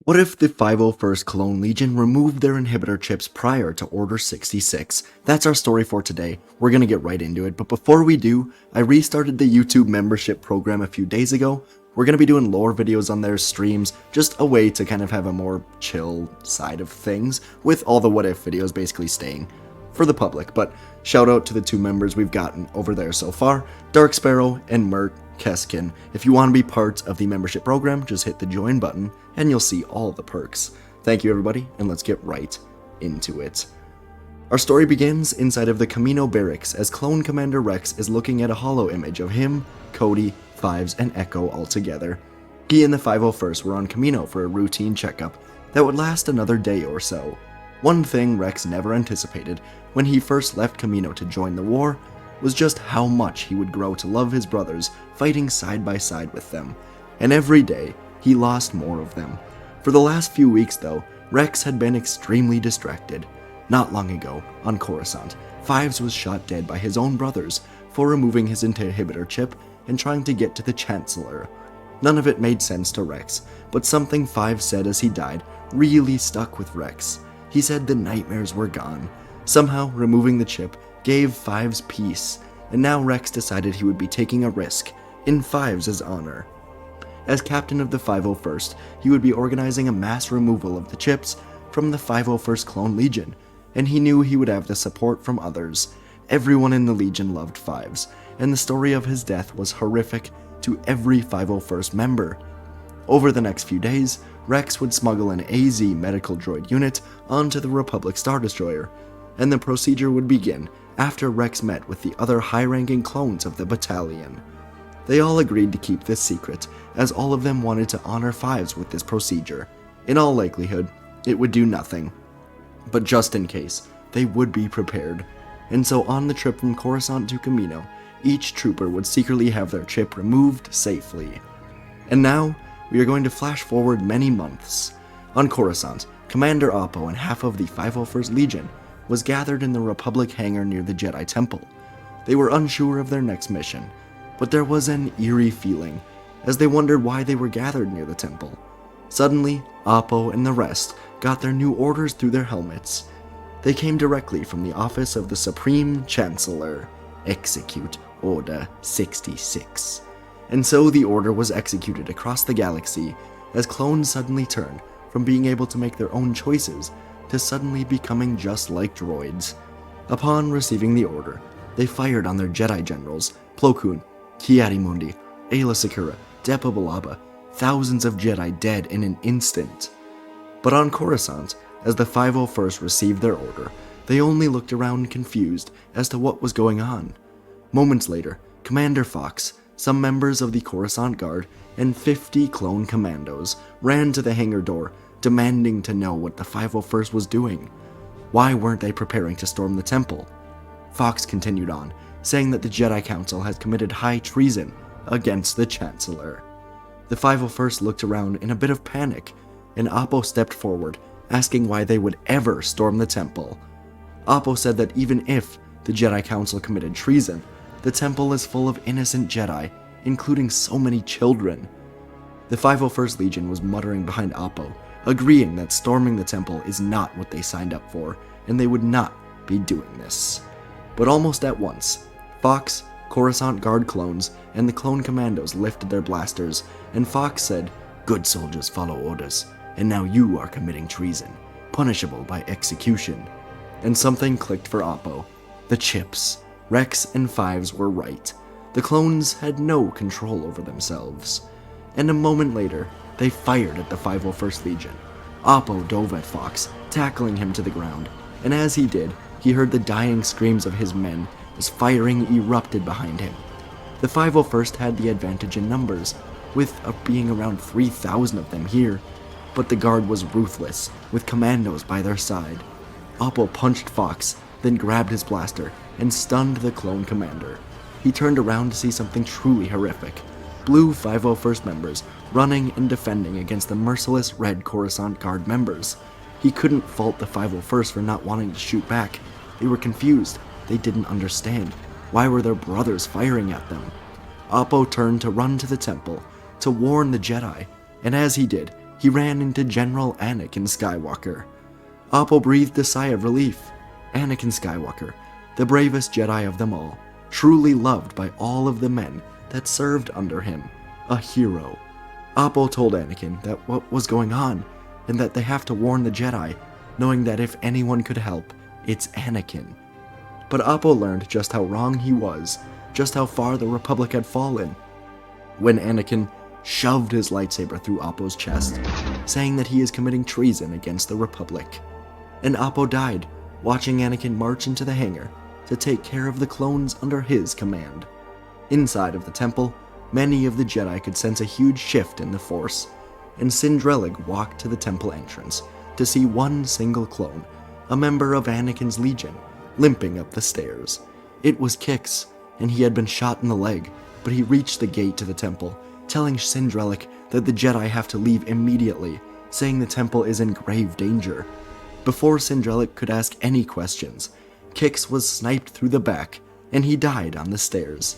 What if the 501st Clone Legion removed their inhibitor chips prior to Order 66? That's our story for today. We're gonna get right into it, but before we do, I restarted the YouTube membership program a few days ago. We're gonna be doing lore videos on their streams, just a way to kind of have a more chill side of things, with all the what if videos basically staying for the public. But shout out to the two members we've gotten over there so far, Dark Sparrow and Mert Keskin. If you want to be part of the membership program, just hit the join button and you'll see all the perks. Thank you everybody, and let's get right into it. Our story begins inside of the Camino barracks as Clone Commander Rex is looking at a holo image of him, Cody, Fives, and Echo all together. He and the 501st were on Camino for a routine checkup that would last another day or so. One thing Rex never anticipated when he first left Camino to join the war was just how much he would grow to love his brothers fighting side by side with them, and every day he lost more of them. For the last few weeks though, Rex had been extremely distracted. Not long ago, on Coruscant, Fives was shot dead by his own brothers for removing his inhibitor chip and trying to get to the Chancellor. None of it made sense to Rex, but something Fives said as he died really stuck with Rex. He said the nightmares were gone. Somehow, removing the chip gave Fives peace, and now Rex decided he would be taking a risk in Fives' honor. As captain of the 501st, he would be organizing a mass removal of the chips from the 501st Clone Legion, and he knew he would have the support from others. Everyone in the Legion loved Fives, and the story of his death was horrific to every 501st member. Over the next few days, Rex would smuggle an AZ medical droid unit onto the Republic Star Destroyer, and the procedure would begin after Rex met with the other high-ranking clones of the battalion. They all agreed to keep this secret, as all of them wanted to honor Fives with this procedure. In all likelihood, it would do nothing. But just in case, they would be prepared. And so on the trip from Coruscant to Camino, each trooper would secretly have their chip removed safely. And now, we are going to flash forward many months. On Coruscant, Commander Oppo and half of the 501st Legion was gathered in the Republic hangar near the Jedi Temple. They were unsure of their next mission, but there was an eerie feeling as they wondered why they were gathered near the temple. Suddenly, Oppo and the rest got their new orders through their helmets. They came directly from the office of the Supreme Chancellor. Execute Order 66. And so the order was executed across the galaxy as clones suddenly turned from being able to make their own choices to suddenly becoming just like droids. Upon receiving the order, they fired on their Jedi generals, Plo Koon, Ki-Adi-Mundi, Aayla Secura, Depa Billaba, thousands of Jedi dead in an instant. But on Coruscant, as the 501st received their order, they only looked around confused as to what was going on. Moments later, Commander Fox, some members of the Coruscant Guard, and 50 clone commandos ran to the hangar door, demanding to know what the 501st was doing. Why weren't they preparing to storm the temple? Fox continued on, saying that the Jedi Council had committed high treason against the Chancellor. The 501st looked around in a bit of panic, and Oppo stepped forward, asking why they would ever storm the temple. Oppo said that even if the Jedi Council committed treason, the temple is full of innocent Jedi, including so many children. The 501st Legion was muttering behind Oppo, agreeing that storming the temple is not what they signed up for, and they would not be doing this. But almost at once, Fox, Coruscant Guard clones, and the clone commandos lifted their blasters, and Fox said, "Good soldiers follow orders, and now you are committing treason, punishable by execution." And something clicked for Oppo. The chips. Rex and Fives were right. The clones had no control over themselves. And a moment later, they fired at the 501st Legion. Oppo dove at Fox, tackling him to the ground, and as he did, he heard the dying screams of his men as firing erupted behind him. The 501st had the advantage in numbers, with being around 3,000 of them here, but the guard was ruthless, with commandos by their side. Oppo punched Fox, then grabbed his blaster and stunned the clone commander. He turned around to see something truly horrific. Blue 501st members running and defending against the merciless red Coruscant Guard members. He couldn't fault the 501st for not wanting to shoot back. They were confused. They didn't understand. Why were their brothers firing at them? Oppo turned to run to the temple to warn the Jedi, and as he did, he ran into General Anakin Skywalker. Appo breathed a sigh of relief. Anakin Skywalker, the bravest Jedi of them all, truly loved by all of the men that served under him, a hero. Appo told Anakin that what was going on, and that they have to warn the Jedi, knowing that if anyone could help, it's Anakin. But Appo learned just how wrong he was, just how far the Republic had fallen, when Anakin shoved his lightsaber through Appo's chest, saying that he is committing treason against the Republic. And Appo died, watching Anakin march into the hangar to take care of the clones under his command. Inside of the temple, many of the Jedi could sense a huge shift in the Force, and Sindrelig walked to the temple entrance to see one single clone, a member of Anakin's Legion, limping up the stairs. It was Kix, and he had been shot in the leg, but he reached the gate to the temple, telling Sindrelig that the Jedi have to leave immediately, saying the temple is in grave danger. Before Sindrelig could ask any questions, Kix was sniped through the back, and he died on the stairs.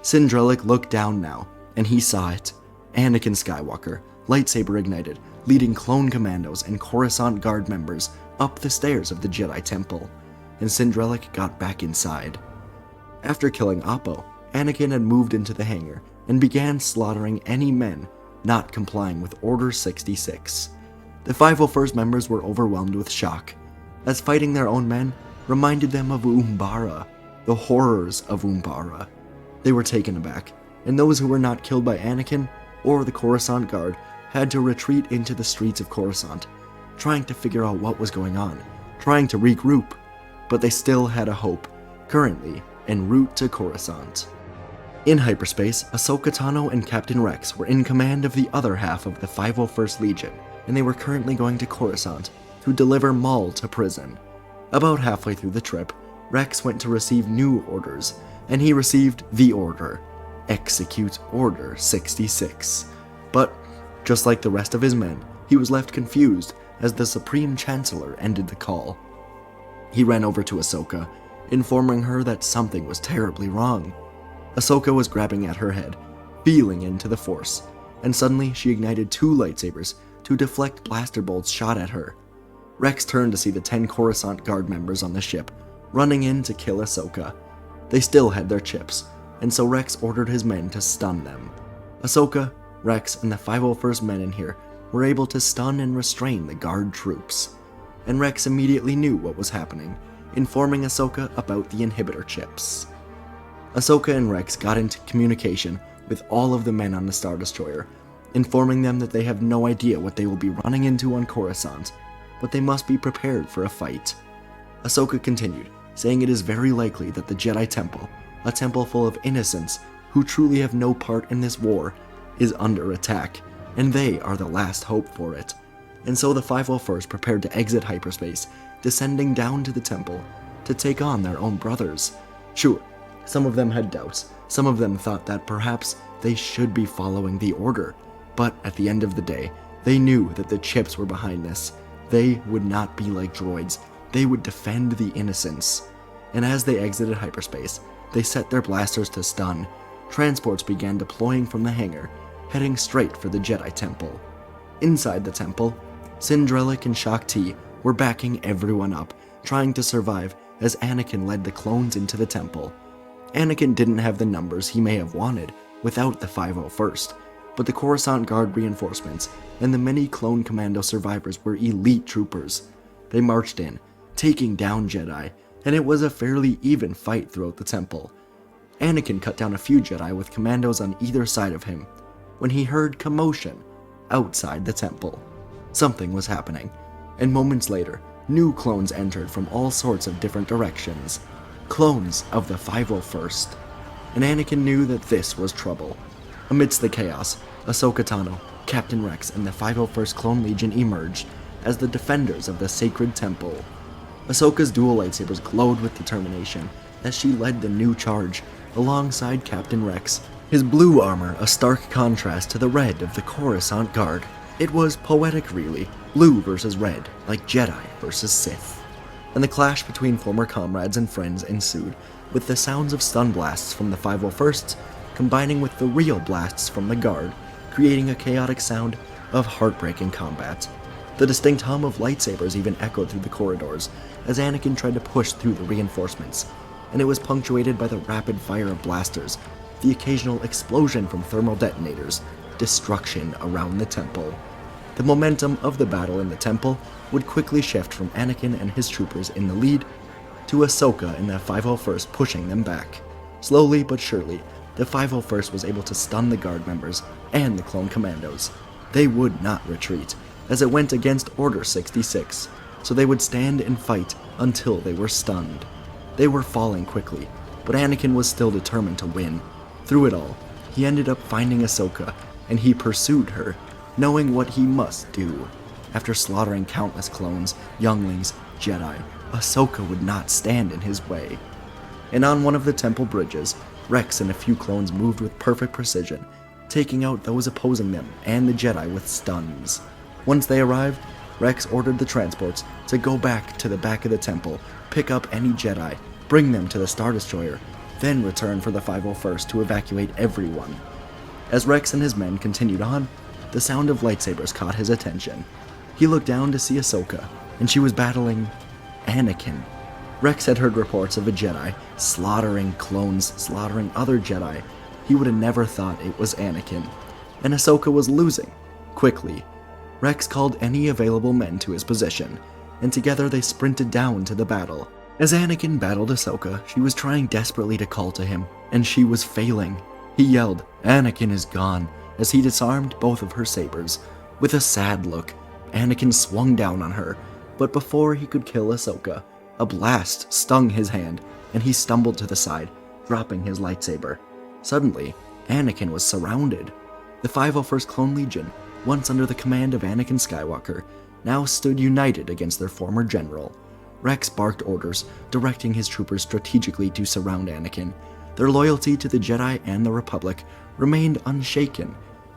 Sindrelig looked down now, and he saw it. Anakin Skywalker, lightsaber ignited, leading clone commandos and Coruscant Guard members up the stairs of the Jedi Temple, and Sindrelig got back inside. After killing Appo, Anakin had moved into the hangar and began slaughtering any men not complying with Order 66. The 501st members were overwhelmed with shock, as fighting their own men reminded them of Umbara, the horrors of Umbara. They were taken aback, and those who were not killed by Anakin or the Coruscant Guard had to retreat into the streets of Coruscant, trying to figure out what was going on, trying to regroup, but they still had a hope, currently en route to Coruscant. In hyperspace, Ahsoka Tano and Captain Rex were in command of the other half of the 501st Legion, and they were currently going to Coruscant to deliver Maul to prison. About halfway through the trip, Rex went to receive new orders, and he received the order: execute Order 66. But, just like the rest of his men, he was left confused as the Supreme Chancellor ended the call. He ran over to Ahsoka, informing her that something was terribly wrong. Ahsoka was grabbing at her head, feeling into the Force, and suddenly she ignited 2 lightsabers to deflect blaster bolts shot at her. Rex turned to see the 10 Coruscant Guard members on the ship, running in to kill Ahsoka. They still had their chips, and so Rex ordered his men to stun them. Ahsoka, Rex, and the 501st men in here were able to stun and restrain the Guard troops. And Rex immediately knew what was happening, informing Ahsoka about the inhibitor chips. Ahsoka and Rex got into communication with all of the men on the Star Destroyer, informing them that they have no idea what they will be running into on Coruscant, but they must be prepared for a fight. Ahsoka continued, saying it is very likely that the Jedi Temple, a temple full of innocents who truly have no part in this war, is under attack, and they are the last hope for it. And so the 501st prepared to exit hyperspace, descending down to the temple to take on their own brothers. Sure, some of them had doubts, some of them thought that perhaps they should be following the order, but at the end of the day, they knew that the chips were behind this. They would not be like droids, they would defend the innocents. And as they exited hyperspace, they set their blasters to stun. Transports began deploying from the hangar, heading straight for the Jedi Temple. Inside the temple, Sindrelig and Shaak Ti were backing everyone up, trying to survive as Anakin led the clones into the temple. Anakin didn't have the numbers he may have wanted without the 501st, but the Coruscant Guard reinforcements and the many clone commando survivors were elite troopers. They marched in, taking down Jedi, and it was a fairly even fight throughout the temple. Anakin cut down a few Jedi with commandos on either side of him, when he heard commotion outside the temple. Something was happening, and moments later, new clones entered from all sorts of different directions. Clones of the 501st. And Anakin knew that this was trouble. Amidst the chaos, Ahsoka Tano, Captain Rex, and the 501st Clone Legion emerged as the defenders of the sacred temple. Ahsoka's dual lightsabers glowed with determination as she led the new charge alongside Captain Rex, his blue armor a stark contrast to the red of the Coruscant Guard. It was poetic really, blue versus red, like Jedi versus Sith. And the clash between former comrades and friends ensued, with the sounds of stun blasts from the 501st combining with the real blasts from the Guard, creating a chaotic sound of heartbreaking combat. The distinct hum of lightsabers even echoed through the corridors as Anakin tried to push through the reinforcements, and it was punctuated by the rapid fire of blasters, the occasional explosion from thermal detonators, destruction around the temple. The momentum of the battle in the temple would quickly shift from Anakin and his troopers in the lead to Ahsoka and the 501st pushing them back. Slowly but surely, the 501st was able to stun the guard members and the clone commandos. They would not retreat, as it went against Order 66, so they would stand and fight until they were stunned. They were falling quickly, but Anakin was still determined to win. Through it all, he ended up finding Ahsoka, and he pursued her, knowing what he must do. After slaughtering countless clones, younglings, Jedi, Ahsoka would not stand in his way. And on one of the temple bridges, Rex and a few clones moved with perfect precision, taking out those opposing them and the Jedi with stuns. Once they arrived, Rex ordered the transports to go back to the back of the temple, pick up any Jedi, bring them to the Star Destroyer, then return for the 501st to evacuate everyone. As Rex and his men continued on, the sound of lightsabers caught his attention. He looked down to see Ahsoka, and she was battling Anakin. Rex had heard reports of a Jedi slaughtering clones, slaughtering other Jedi. He would have never thought it was Anakin. And Ahsoka was losing. Quickly, Rex called any available men to his position, and together they sprinted down to the battle. As Anakin battled Ahsoka, she was trying desperately to call to him, and she was failing. He yelled, "Anakin is gone," as he disarmed both of her sabers. With a sad look, Anakin swung down on her, but before he could kill Ahsoka, a blast stung his hand, and he stumbled to the side, dropping his lightsaber. Suddenly, Anakin was surrounded. The 501st Clone Legion, once under the command of Anakin Skywalker, now stood united against their former general. Rex barked orders, directing his troopers strategically to surround Anakin. Their loyalty to the Jedi and the Republic remained unshaken,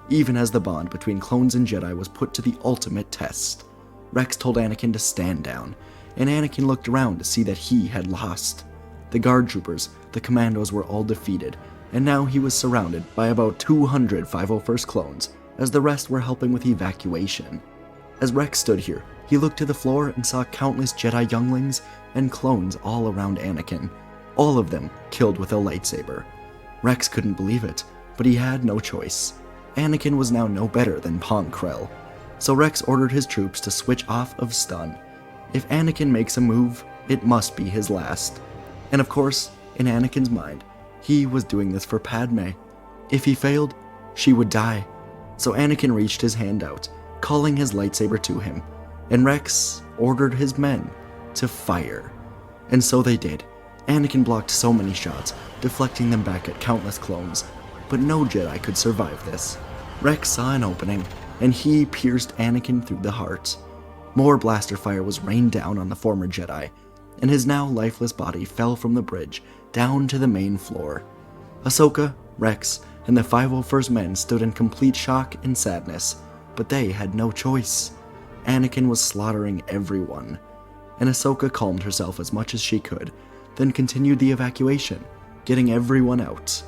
even as the bond between clones and Jedi was put to the ultimate test. Rex told Anakin to stand down, and Anakin looked around to see that he had lost. The guard troopers, the commandos were all defeated, and now he was surrounded by about 200 501st clones, as the rest were helping with evacuation. As Rex stood here, he looked to the floor and saw countless Jedi younglings and clones all around Anakin, all of them killed with a lightsaber. Rex couldn't believe it, but he had no choice. Anakin was now no better than Pong Krell, so Rex ordered his troops to switch off of stun. If Anakin makes a move, it must be his last. And of course, in Anakin's mind, he was doing this for Padme. If he failed, she would die. So Anakin reached his hand out, calling his lightsaber to him, and Rex ordered his men to fire. And so they did. Anakin blocked so many shots, deflecting them back at countless clones, but no Jedi could survive this. Rex saw an opening, and he pierced Anakin through the heart. More blaster fire was rained down on the former Jedi, and his now lifeless body fell from the bridge down to the main floor. Ahsoka, Rex, and the 501st men stood in complete shock and sadness, but they had no choice. Anakin was slaughtering everyone, and Ahsoka calmed herself as much as she could, then continued the evacuation, getting everyone out.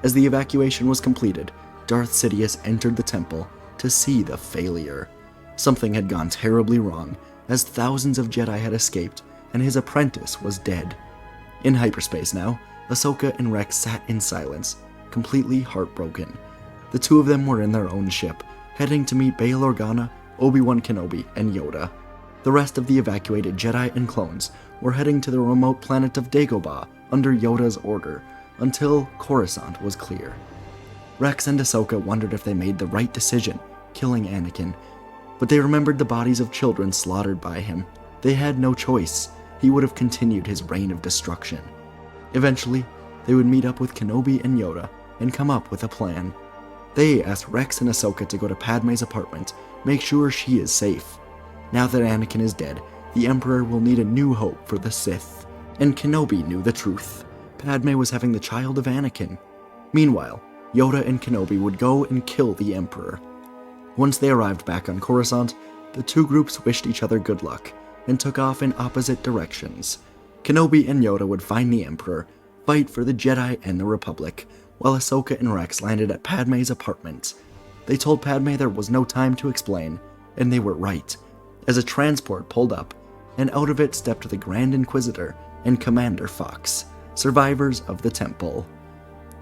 As the evacuation was completed, Darth Sidious entered the temple to see the failure. Something had gone terribly wrong, as thousands of Jedi had escaped, and his apprentice was dead. In hyperspace now, Ahsoka and Rex sat in silence, completely heartbroken. The two of them were in their own ship, heading to meet Bail Organa, Obi-Wan Kenobi, and Yoda. The rest of the evacuated Jedi and clones were heading to the remote planet of Dagobah under Yoda's order, until Coruscant was clear. Rex and Ahsoka wondered if they made the right decision, killing Anakin, but they remembered the bodies of children slaughtered by him. They had no choice. He would have continued his reign of destruction. Eventually, they would meet up with Kenobi and Yoda and come up with a plan. They asked Rex and Ahsoka to go to Padme's apartment, make sure she is safe. Now that Anakin is dead, the Emperor will need a new hope for the Sith. And Kenobi knew the truth. Padme was having the child of Anakin. Meanwhile, Yoda and Kenobi would go and kill the Emperor. Once they arrived back on Coruscant, the two groups wished each other good luck and took off in opposite directions. Kenobi and Yoda would find the Emperor, fight for the Jedi and the Republic, while Ahsoka and Rex landed at Padme's apartment. They told Padme there was no time to explain, and they were right, as a transport pulled up, and out of it stepped the Grand Inquisitor and Commander Fox, survivors of the Temple.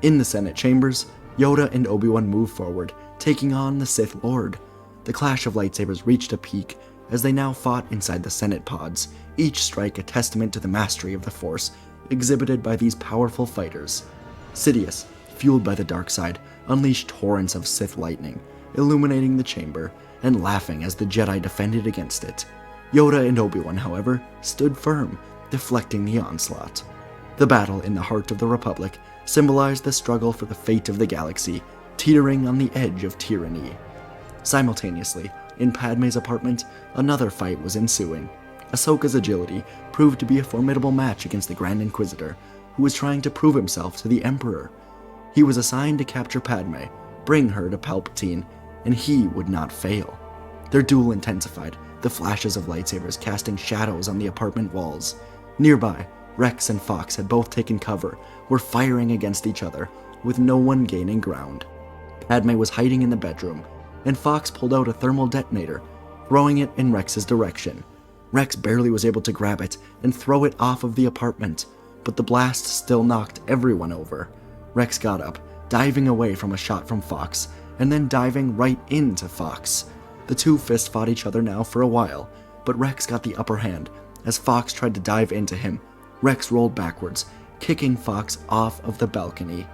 In the Senate chambers, Yoda and Obi-Wan moved forward, taking on the Sith Lord. The clash of lightsabers reached a peak as they now fought inside the Senate pods, each strike a testament to the mastery of the Force exhibited by these powerful fighters. Sidious, fueled by the dark side, unleashed torrents of Sith lightning, illuminating the chamber and laughing as the Jedi defended against it. Yoda and Obi-Wan, however, stood firm, deflecting the onslaught. The battle in the heart of the Republic symbolized the struggle for the fate of the galaxy, teetering on the edge of tyranny. Simultaneously, in Padme's apartment, another fight was ensuing. Ahsoka's agility proved to be a formidable match against the Grand Inquisitor, who was trying to prove himself to the Emperor. He was assigned to capture Padme, bring her to Palpatine, and he would not fail. Their duel intensified, the flashes of lightsabers casting shadows on the apartment walls. Nearby, Rex and Fox had both taken cover, were firing against each other, with no one gaining ground. Padme was hiding in the bedroom, and Fox pulled out a thermal detonator, throwing it in Rex's direction. Rex barely was able to grab it and throw it off of the apartment, but the blast still knocked everyone over. Rex got up, diving away from a shot from Fox, and then diving right into Fox. The two fist fought each other now for a while, but Rex got the upper hand. As Fox tried to dive into him, Rex rolled backwards, kicking Fox off of the balcony.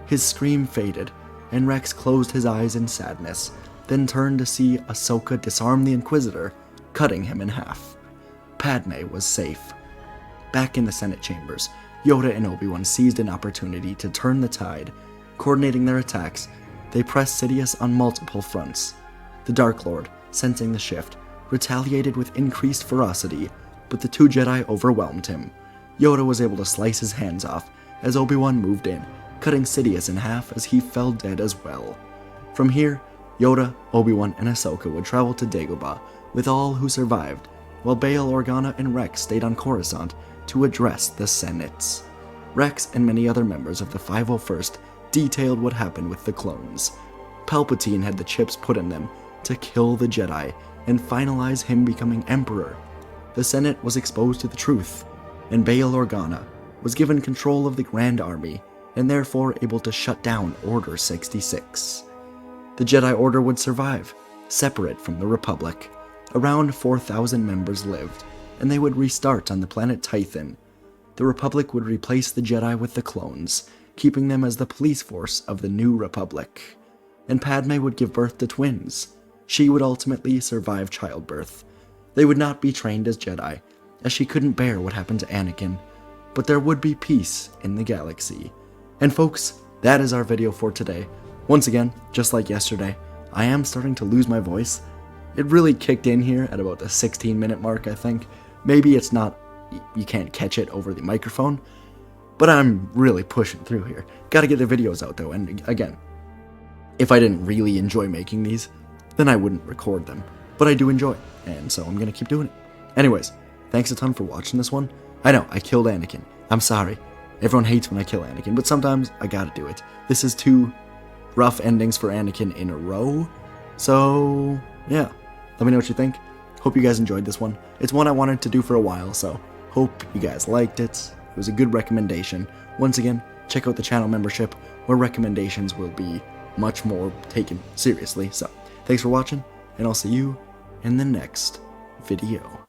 His scream faded, and Rex closed his eyes in sadness, then turned to see Ahsoka disarm the Inquisitor, cutting him in half. Padme was safe. Back in the Senate chambers, Yoda and Obi-Wan seized an opportunity to turn the tide. Coordinating their attacks, they pressed Sidious on multiple fronts. The Dark Lord, sensing the shift, retaliated with increased ferocity, but the two Jedi overwhelmed him. Yoda was able to slice his hands off as Obi-Wan moved in, cutting Sidious in half as he fell dead as well. From here, Yoda, Obi-Wan, and Ahsoka would travel to Dagobah with all who survived, while Bail Organa and Rex stayed on Coruscant to address the Senates. Rex and many other members of the 501st detailed what happened with the clones. Palpatine had the chips put in them to kill the Jedi and finalize him becoming Emperor. The Senate was exposed to the truth, and Bail Organa was given control of the Grand Army and therefore able to shut down Order 66. The Jedi Order would survive, separate from the Republic. Around 4,000 members lived, and they would restart on the planet Tython. The Republic would replace the Jedi with the clones, keeping them as the police force of the new Republic. And Padme would give birth to twins. She would ultimately survive childbirth. They would not be trained as Jedi, as she couldn't bear what happened to Anakin, but there would be peace in the galaxy. And folks, that is our video for today. Once again, just like yesterday, I am starting to lose my voice. It really kicked in here at about the 16-minute mark, I think. Maybe it's not, you can't catch it over the microphone, but I'm really pushing through here. Gotta get the videos out though, and again, if I didn't really enjoy making these, then I wouldn't record them. But I do enjoy, and so I'm gonna keep doing it. Anyways, thanks a ton for watching this one. I know, I killed Anakin. I'm sorry. Everyone hates when I kill Anakin, but sometimes I gotta do it. This is 2 rough endings for Anakin in a row, so yeah. Let me know what you think. Hope you guys enjoyed this one. It's one I wanted to do for a while, so hope you guys liked it. It was a good recommendation. Once again, check out the channel membership, where recommendations will be much more taken seriously. So, thanks for watching, and I'll see you in the next video.